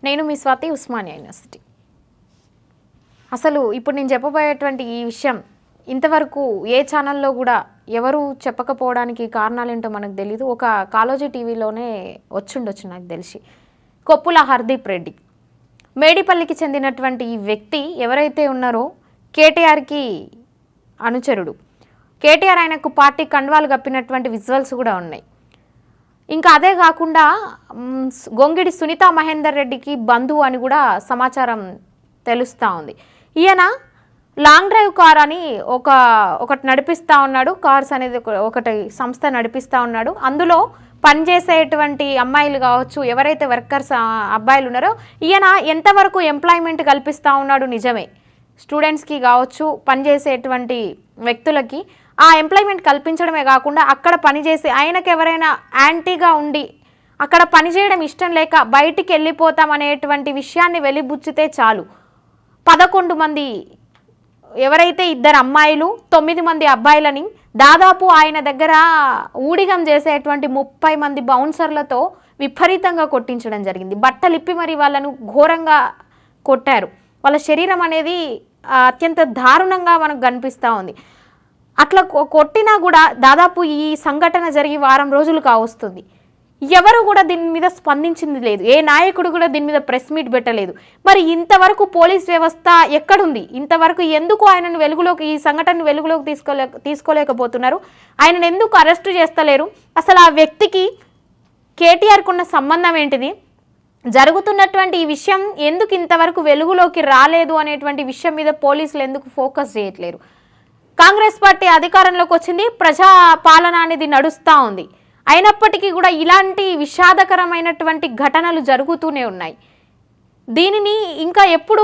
నేను మీ స్వాతి, ఉస్మానియా యూనివర్సిటీ. అసలు ఇప్పుడు నేను చెప్పబోయేటువంటి ఈ విషయం ఇంతవరకు ఏ ఛానల్లో కూడా ఎవరు చెప్పకపోవడానికి కారణాలేంటో మనకు తెలీదు. ఒక కాలోజీ టీవీలోనే వచ్చిండొచ్చు నాకు తెలిసి. కొప్పుల హర్దీప్ రెడ్డి, మేడిపల్లికి చెందినటువంటి ఈ వ్యక్తి ఎవరైతే ఉన్నారో కేటీఆర్కి అనుచరుడు. కేటీఆర్ ఆయనకు పార్టీ కండువాలు కప్పినటువంటి విజువల్స్ కూడా ఉన్నాయి. ఇంకా అదే కాకుండా గొంగిడి సునీతా మహేందర్ రెడ్డికి బంధువు అని కూడా సమాచారం తెలుస్తూ ఉంది. ఈయన లాంగ్ డ్రైవ్ కార్ అని ఒకటి నడిపిస్తూ ఉన్నాడు. కార్స్ అనేది ఒకటి సంస్థ నడిపిస్తూ ఉన్నాడు. అందులో పనిచేసేటువంటి అమ్మాయిలు కావచ్చు, ఎవరైతే వర్కర్స్ అబ్బాయిలు ఉన్నారో ఈయన ఎంతవరకు ఎంప్లాయ్మెంట్ కల్పిస్తూ ఉన్నాడు నిజమే. స్టూడెంట్స్కి కావచ్చు, పనిచేసేటువంటి వ్యక్తులకి ఆ ఎంప్లాయ్మెంట్ కల్పించడమే కాకుండా అక్కడ పనిచేసి ఆయనకు ఎవరైనా యాంటీగా ఉండి అక్కడ పనిచేయడం ఇష్టం లేక బయటికి వెళ్ళిపోతాం అనేటువంటి విషయాన్ని వెలిబుచ్చితే చాలు 11 మంది ఎవరైతే 2 అమ్మాయిలు 9 మంది అబ్బాయిలని దాదాపు ఆయన దగ్గర ఊడిగం చేసేటువంటి 30 మంది బౌన్సర్లతో విపరీతంగా కొట్టించడం జరిగింది. బట్టలిప్పి మరి వాళ్ళను ఘోరంగా కొట్టారు. వాళ్ళ శరీరం అనేది అత్యంత దారుణంగా మనకు కనిపిస్తూ ఉంది. అట్లా కొట్టినా కూడా దాదాపు ఈ సంఘటన జరిగి వారం రోజులు కావస్తుంది. ఎవరు కూడా దీని మీద స్పందించింది లేదు. ఏ నాయకుడు కూడా దీని మీద ప్రెస్ మీట్ పెట్టలేదు. మరి ఇంతవరకు పోలీస్ వ్యవస్థ ఎక్కడుంది? ఇంతవరకు ఎందుకు ఆయనను వెలుగులోకి, ఈ సంఘటనను వెలుగులోకి తీసుకోలేకపోతున్నారు? ఆయనను ఎందుకు అరెస్టు చేస్తలేరు? అసలు ఆ వ్యక్తికి కేటీఆర్కు ఉన్న సంబంధం ఏంటిది? జరుగుతున్నటువంటి ఈ విషయం ఎందుకు ఇంతవరకు వెలుగులోకి రాలేదు అనేటువంటి విషయం మీద పోలీసులు ఎందుకు ఫోకస్ చేయట్లేరు? కాంగ్రెస్ పార్టీ అధికారంలోకి వచ్చింది, ప్రజా పాలన అనేది నడుస్తూ ఉంది. అయినప్పటికీ కూడా ఇలాంటి విషాదకరమైనటువంటి ఘటనలు జరుగుతూనే ఉన్నాయి. దీనిని ఇంకా ఎప్పుడు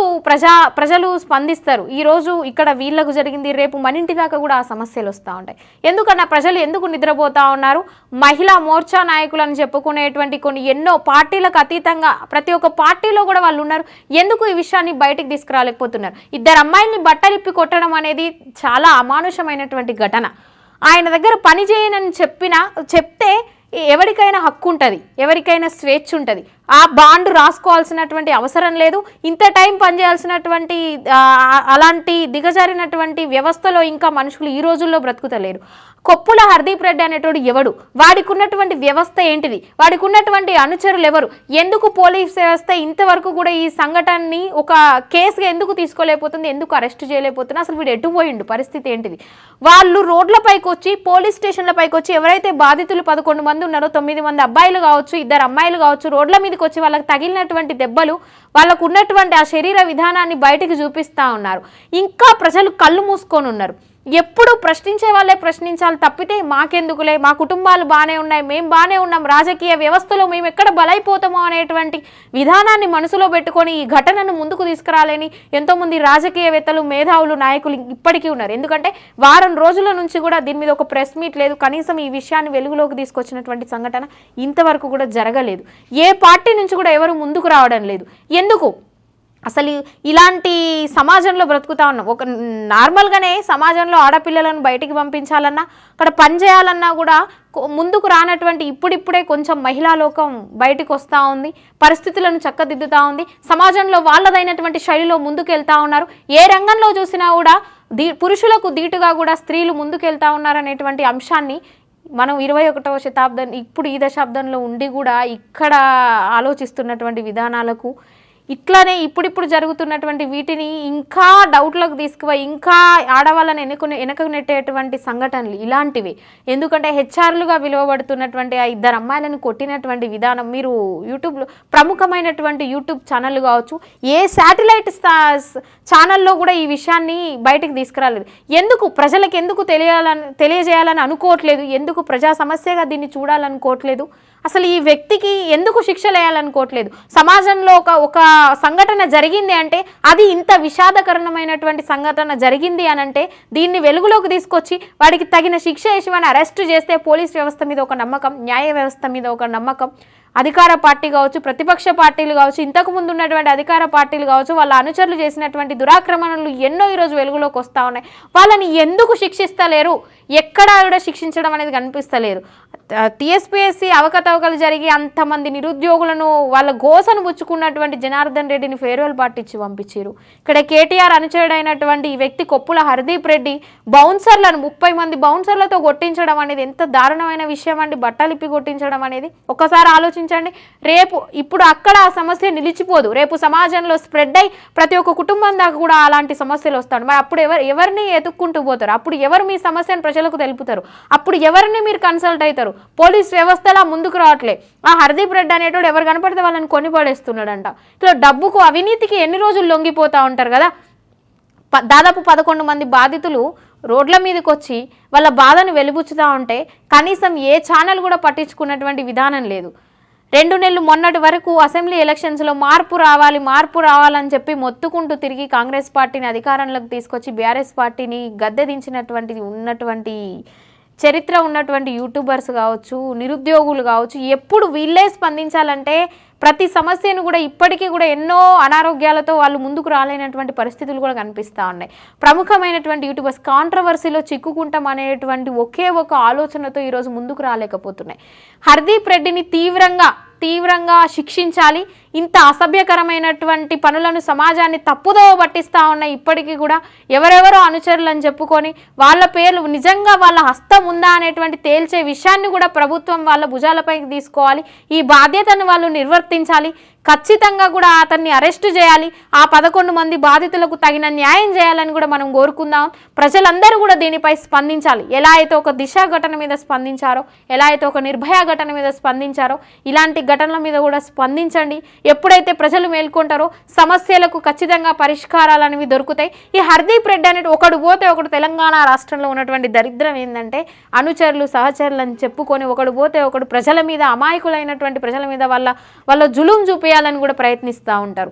ప్రజలు స్పందిస్తారు? ఈరోజు ఇక్కడ వీళ్ళకు జరిగింది, రేపు మన ఇంటి దాకా కూడా ఆ సమస్యలు వస్తూ ఉంటాయి. ఎందుకన్నా ప్రజలు ఎందుకు నిద్రపోతూ ఉన్నారు? మహిళా మోర్చా నాయకులని చెప్పుకునేటువంటి కొన్ని ఎన్నో పార్టీలకు అతీతంగా ప్రతి ఒక్క పార్టీలో కూడా వాళ్ళు ఉన్నారు. ఎందుకు ఈ విషయాన్ని బయటికి తీసుకురాలేకపోతున్నారు? 2 అమ్మాయిల్ని బట్టలిప్పి కొట్టడం అనేది చాలా అమానుషమైనటువంటి ఘటన. ఆయన దగ్గర పని చేయనని చెప్తే ఎవరికైనా హక్కు ఉంటుంది, ఎవరికైనా స్వేచ్ఛ ఉంటుంది. ఆ బాండ్ రాసుకోవాల్సినటువంటి అవసరం లేదు. ఇంత టైం పనిచేయాల్సినటువంటి అలాంటి దిగజారినటువంటి వ్యవస్థలో ఇంకా మనుషులు ఈ రోజుల్లో బ్రతుకుతలేరు. కొప్పుల హర్దీప్ రెడ్డి అనేటోడు ఎవడు? వాడికి ఉన్నటువంటి వ్యవస్థ ఏంటిది? వాడికి ఉన్నటువంటి అనుచరులు ఎవరు? ఎందుకు పోలీస్ వ్యవస్థ ఇంతవరకు కూడా ఈ సంఘటనని ఒక కేసుగా ఎందుకు తీసుకోలేకపోతుంది? ఎందుకు అరెస్ట్ చేయలేకపోతుంది? అసలు వీడు ఎటు పోయిండు? పరిస్థితి ఏంటిది? వాళ్ళు రోడ్లపైకి వచ్చి, పోలీస్ స్టేషన్లపైకి వచ్చి ఎవరైతే బాధితులు 11 మంది ఉన్నారో, 9 మంది అబ్బాయిలు కావచ్చు, 2 అమ్మాయిలు కావచ్చు, రోడ్ల మీదకి వచ్చి వాళ్ళకి తగిలినటువంటి దెబ్బలు, వాళ్ళకు ఉన్నటువంటి ఆ శరీర విధానాన్ని బయటికి చూపిస్తూ ఉన్నారు. ఇంకా ప్రజలు కళ్ళు మూసుకొని ఉన్నారు. ఎప్పుడు ప్రశ్నించే వాళ్ళే ప్రశ్నించాలి తప్పితే మాకెందుకులే, మా కుటుంబాలు బాగానే ఉన్నాయి, మేము బాగానే ఉన్నాం, రాజకీయ వ్యవస్థలో మేము ఎక్కడ బలైపోతామో అనేటువంటి విధానాన్ని మనసులో పెట్టుకొని ఈ ఘటనను ముందుకు తీసుకురాలేని ఎంతోమంది రాజకీయవేత్తలు, మేధావులు, నాయకులు ఇప్పటికీ ఉన్నారు. ఎందుకంటే వారం రోజుల నుంచి కూడా దీని మీద ఒక ప్రెస్ మీట్ లేదు. కనీసం ఈ విషయాన్ని వెలుగులోకి తీసుకొచ్చినటువంటి సంఘటన ఇంతవరకు కూడా జరగలేదు. ఏ పార్టీ నుంచి కూడా ఎవరు ముందుకు రావడం లేదు. ఎందుకు? అసలు ఇలాంటి సమాజంలో బ్రతుకుతా ఉన్నాం. ఒక నార్మల్గానే సమాజంలో ఆడపిల్లలను బయటికి పంపించాలన్నా, అక్కడ పని చేయాలన్నా కూడా ముందుకు రానటువంటి ఇప్పుడిప్పుడే కొంచెం మహిళా లోకం బయటకు వస్తూ ఉంది, పరిస్థితులను చక్కదిద్దుతూ ఉంది, సమాజంలో వాళ్ళదైనటువంటి శైలిలో ముందుకు వెళ్తూ ఉన్నారు. ఏ రంగంలో చూసినా కూడా పురుషులకు ధీటుగా కూడా స్త్రీలు ముందుకెళ్తా ఉన్నారనేటువంటి అంశాన్ని మనం 21వ శతాబ్దం, ఇప్పుడు ఈ దశాబ్దంలో ఉండి కూడా ఇక్కడ ఆలోచిస్తున్నటువంటి విధానాలకు ఇట్లానే ఇప్పుడిప్పుడు జరుగుతున్నటువంటి వీటిని ఇంకా డౌట్లకు తీసుకుపోయి ఇంకా ఆడవాళ్ళని వెనక నెట్టేటువంటి సంఘటనలు ఇలాంటివి. ఎందుకంటే హెచ్ఆర్లుగా విలువబడుతున్నటువంటి ఆ 2 అమ్మాయిలను కొట్టినటువంటి విధానం మీరు యూట్యూబ్లో ప్రముఖమైనటువంటి యూట్యూబ్ ఛానళ్ళు కావచ్చు, ఏ శాటిలైట్ ఛానల్లో కూడా ఈ విషయాన్ని బయటకు తీసుకురాలేదు. ఎందుకు ప్రజలకు ఎందుకు తెలియజేయాలని అనుకోవట్లేదు? ఎందుకు ప్రజా సమస్యగా దీన్ని చూడాలనుకోవట్లేదు? అసలు ఈ వ్యక్తికి ఎందుకు శిక్షలు వేయాలనుకోవట్లేదు? సమాజంలో ఒక సంఘటన జరిగింది అంటే, అది ఇంత విషాదకరమైనటువంటి సంఘటన జరిగింది అని అంటే దీన్ని వెలుగులోకి తీసుకొచ్చి వాడికి తగిన శిక్ష వేసి వాడిని అరెస్ట్ చేస్తే పోలీస్ వ్యవస్థ మీద ఒక నమ్మకం, న్యాయ వ్యవస్థ మీద ఒక నమ్మకం, అధికార పార్టీ కావచ్చు, ప్రతిపక్ష పార్టీలు కావచ్చు, ఇంతకు ముందు ఉన్నటువంటి అధికార పార్టీలు కావచ్చు, వాళ్ళ అనుచరులు చేసినటువంటి దురాక్రమణలు ఎన్నో ఈరోజు వెలుగులోకి వస్తూ ఉన్నాయి. వాళ్ళని ఎందుకు శిక్షిస్తలేరు? ఎక్కడా కూడా శిక్షించడం అనేది కనిపిస్తలేదు. టీఎస్పీఎస్సీ అవకతవకలు జరిగి అంతమంది నిరుద్యోగులను వాళ్ళ గోసను పుచ్చుకున్నటువంటి జనార్దన్ రెడ్డిని ఫేర్వెల్ పార్టీ ఇచ్చి పంపించారు. ఇక్కడ కేటీఆర్ అనుచరుడైనటువంటి ఈ వ్యక్తి కొప్పుల హర్దీప్ రెడ్డి బౌన్సర్లను 30 మంది బౌన్సర్లతో కొట్టించడం అనేది ఎంత దారుణమైన విషయం అండి. బట్టలిప్పి కొట్టించడం అనేది ఒక్కసారి ఆలోచించండి. రేపు ఇప్పుడు అక్కడ ఆ సమస్య నిలిచిపోదు, రేపు సమాజంలో స్ప్రెడ్ అయి ప్రతి ఒక్క కుటుంబం దాకా కూడా అలాంటి సమస్యలు వస్తాడు. మరి అప్పుడు ఎవరిని ఎదుక్కుంటూ పోతారు? అప్పుడు ఎవరు మీ సమస్యను ప్రజలకు తెలుపుతారు? అప్పుడు ఎవరిని మీరు కన్సల్ట్ అవుతారు? పోలీస్ వ్యవస్థలా ముందుకు రావట్లే. ఆ హర్దీప్ రెడ్డి అనేటోడు ఎవరు కనపడితే వాళ్ళని కొనిపడేస్తున్నాడంట. ఇట్లా డబ్బుకు అవినీతికి ఎన్ని రోజులు లొంగిపోతూ ఉంటారు కదా. దాదాపు 11 మంది బాధితులు రోడ్ల మీదకి వచ్చి వాళ్ళ బాధను వెలిబుచ్చుతూ ఉంటే కనీసం ఏ ఛానల్ కూడా పట్టించుకున్నటువంటి విధానం లేదు. 2 నెలలు మొన్నటి వరకు అసెంబ్లీ ఎలక్షన్స్లో మార్పు రావాలని చెప్పి మొత్తుకుంటూ తిరిగి కాంగ్రెస్ పార్టీని అధికారంలోకి తీసుకొచ్చి బీఆర్ఎస్ పార్టీని గద్దె దించినటువంటి ఉన్నటువంటి చరిత్ర ఉన్నటువంటి యూట్యూబర్స్ కావచ్చు, నిరుద్యోగులు కావచ్చు, ఎప్పుడు వీళ్ళే స్పందించాలంటే ప్రతి సమస్యను కూడా ఇప్పటికీ కూడా ఎన్నో అనారోగ్యాలతో వాళ్ళు ముందుకు రాలేనటువంటి పరిస్థితులు కూడా కనిపిస్తూ ఉన్నాయి. ప్రముఖమైనటువంటి యూట్యూబర్స్ కాంట్రవర్సీలో చిక్కుకుంటాం అనేటువంటి ఒకే ఒక ఆలోచనతో ఈరోజు ముందుకు రాలేకపోతున్నాయి. హర్దీప్ రెడ్డిని తీవ్రంగా శిక్షించాలి. ఇంత అసభ్యకరమైనటువంటి పనులను సమాజాన్ని తప్పుదోవ పట్టిస్తూ ఉన్నాయి. ఇప్పటికీ కూడా ఎవరెవరో అనుచరులు అని చెప్పుకొని వాళ్ళ పేర్లు నిజంగా వాళ్ళ హస్తం ఉందా అనేటువంటి తేల్చే విషయాన్ని కూడా ప్రభుత్వం వాళ్ళ భుజాలపైకి తీసుకోవాలి. ఈ బాధ్యతను వాళ్ళు నిర్వర్తించాలి. ఖచ్చితంగా కూడా అతన్ని అరెస్టు చేయాలి. ఆ 11 మంది బాధితులకు తగిన న్యాయం చేయాలని కూడా మనం కోరుకుందాం. ప్రజలందరూ కూడా దీనిపై స్పందించాలి. ఎలా అయితే ఒక దిశ ఘటన మీద స్పందించారో, ఎలా అయితే ఒక నిర్భయ ఘటన మీద స్పందించారో, ఇలాంటి ఘటనల మీద కూడా స్పందించండి. ఎప్పుడైతే ప్రజలు మేల్కొంటారో సమస్యలకు ఖచ్చితంగా పరిష్కారాలు అనేవి దొరుకుతాయి. ఈ హర్దీప్ రెడ్డి అనేది ఒకడు పోతే ఒకడు తెలంగాణ రాష్ట్రంలో ఉన్నటువంటి దరిద్రం ఏంటంటే అనుచరులు సహచరులు అని చెప్పుకొని ఒకడు పోతే ఒకడు ప్రజల మీద, అమాయకులైనటువంటి ప్రజల మీద వాళ్ళ జులుం చూపేయాలని కూడా ప్రయత్నిస్తూ ఉంటారు.